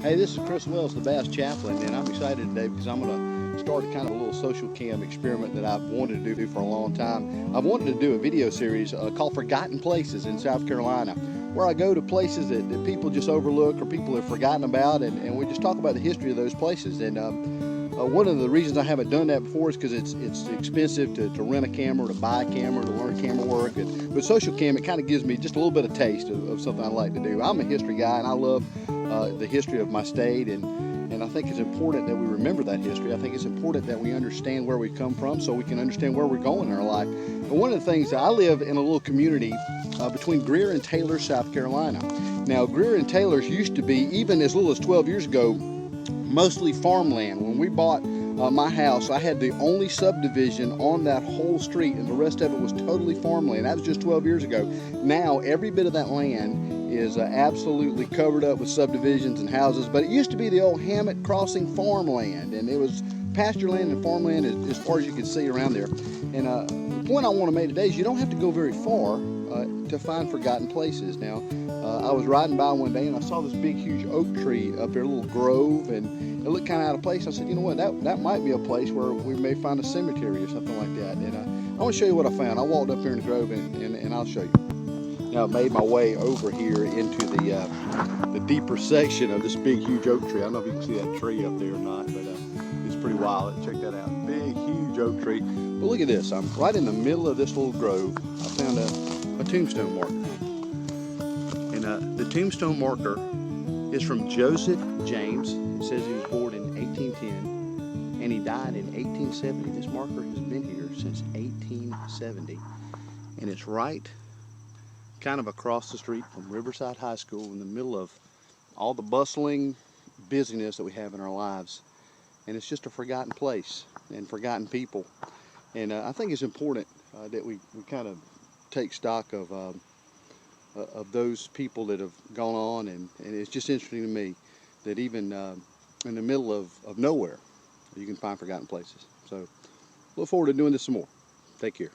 Hey, this is Chris Wells, the Bass Chaplain, and I'm excited today because I'm going to start a kind of a little social cam experiment that I've wanted to do for a long time. I've wanted to do a video series called Forgotten Places in South Carolina, where I go to places that people just overlook or people have forgotten about, and we just talk about the history of those places. And one of the reasons I haven't done that before is because it's expensive to rent a camera, to buy a camera, to learn camera work. But social cam, it kind of gives me just a little bit of taste of something I like to do. I'm a history guy, and I love the history of my state, and I think it's important that we remember that history. I think it's important that we understand where we come from so we can understand where we're going in our life. But one of the things, I live in a little community between Greer and Taylor, South Carolina. Now, Greer and Taylor's used to be, even as little as 12 years ago, mostly farmland. When we bought my house, I had the only subdivision on that whole street, and the rest of it was totally farmland. That was just 12 years ago. Now, every bit of that land is absolutely covered up with subdivisions and houses, but it used to be the old Hammett Crossing farmland, and it was pasture land and farmland as far as you could see around there. And the point I want to make today is you don't have to go very far to find forgotten places. Now, I was riding by one day and I saw this big, huge oak tree up there, a little grove, and it looked kind of out of place. I said, you know what, that might be a place where we may find a cemetery or something like that. And I want to show you what I found. I walked up here in the grove, and I'll show you. Now, I made my way over here into the deeper section of this big, huge oak tree. I don't know if you can see that tree up there or not, but it's pretty wild. Check that out. Big, huge oak tree. But look at this. I'm right in the middle of this little grove. I found a tombstone marker. And the tombstone marker is from Joseph James. It says he was born in 1810, and he died in 1870. This marker has been here since 1870, and it's right kind of across the street from Riverside High School, in the middle of all the bustling busyness that we have in our lives. And it's just a forgotten place and forgotten people. And I think it's important that we kind of take stock of those people that have gone on, and it's just interesting to me that even in the middle of nowhere, you can find forgotten places. So look forward to doing this some more. Take care.